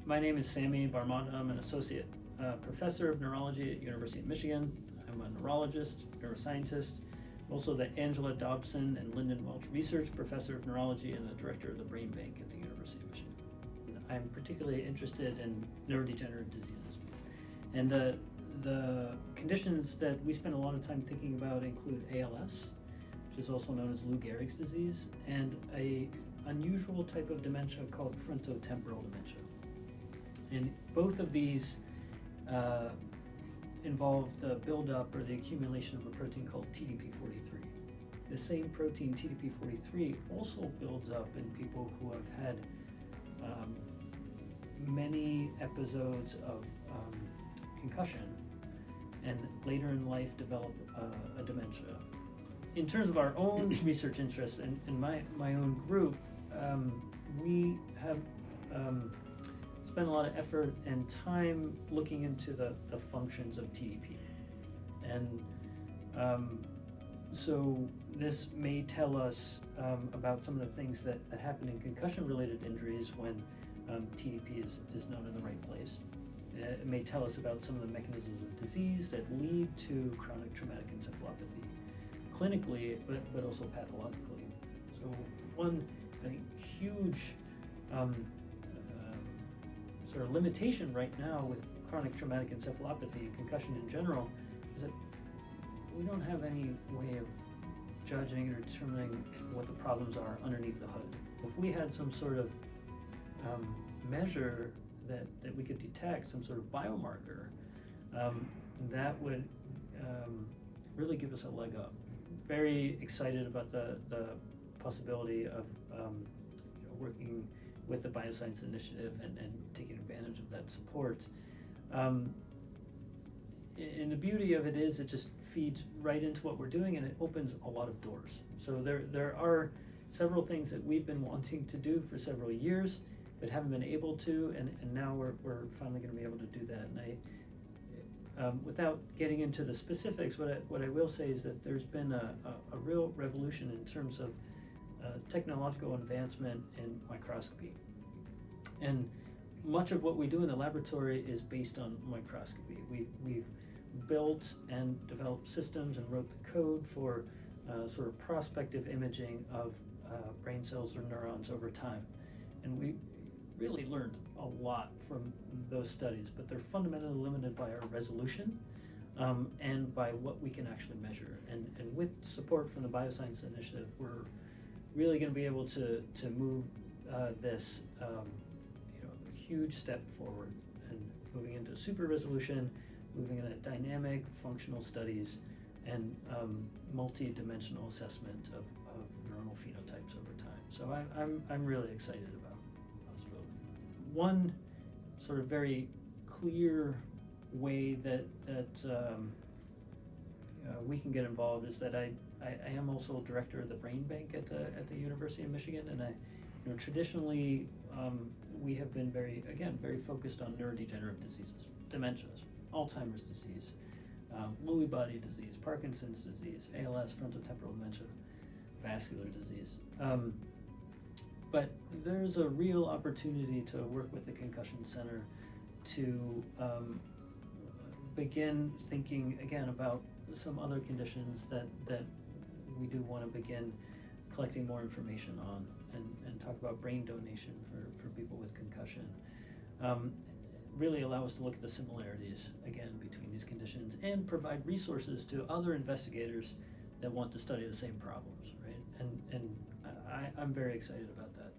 My name is Sami Barmada. I'm an associate professor of neurology at University of Michigan. I'm a neurologist, neuroscientist, also the Angela Dobson and Lyndon Welch Research Professor of Neurology and the Director of the Brain Bank at the University of Michigan. I'm particularly interested in neurodegenerative diseases. And the conditions that we spend a lot of time thinking about include ALS, which is also known as Lou Gehrig's disease, and a unusual type of dementia called frontotemporal dementia. And both of these involve the buildup or the accumulation of a protein called TDP-43. The same protein, TDP-43, also builds up in people who have had many episodes of concussion and later in life develop a dementia. In terms of our own research interests in my own group, we have spent a lot of effort and time looking into the functions of TDP. And so this may tell us about some of the things that happen in concussion-related injuries when TDP is not in the right place. It may tell us about some of the mechanisms of disease that lead to chronic traumatic encephalopathy, clinically, but also pathologically. So one, I think, huge sort of limitation right now with chronic traumatic encephalopathy, concussion in general, is that we don't have any way of judging or determining what the problems are underneath the hood. If we had some sort of measure that we could detect, some sort of biomarker, that would really give us a leg up. Very excited about the possibility of working with the Bioscience Initiative and taking advantage of that support. And the beauty of it is it just feeds right into what we're doing, and it opens a lot of doors. So there are several things that we've been wanting to do for several years but haven't been able to, and now we're finally going to be able to do that. And without getting into the specifics, what I will say is that there's been a real revolution in terms of technological advancement in microscopy. And much of what we do in the laboratory is based on microscopy. We've built and developed systems and wrote the code for sort of prospective imaging of brain cells or neurons over time. And we really learned a lot from those studies, but they're fundamentally limited by our resolution and by what we can actually measure. And with support from the Bioscience Initiative, we're really going to be able to move this huge step forward and moving into super resolution, moving into dynamic functional studies, and multi-dimensional assessment of neuronal phenotypes over time. So I'm really excited about possibility. One sort of very clear way that we can get involved is that I am also director of the Brain Bank at the University of Michigan, and traditionally we have been very focused on neurodegenerative diseases, dementias, Alzheimer's disease, Lewy body disease, Parkinson's disease, ALS, frontotemporal dementia, vascular disease. But there's a real opportunity to work with the Concussion Center to begin thinking again about some other conditions that we do want to begin collecting more information on and talk about brain donation for people with concussion. Really allow us to look at the similarities again between these conditions and provide resources to other investigators that want to study the same problems, right? And I'm very excited about that.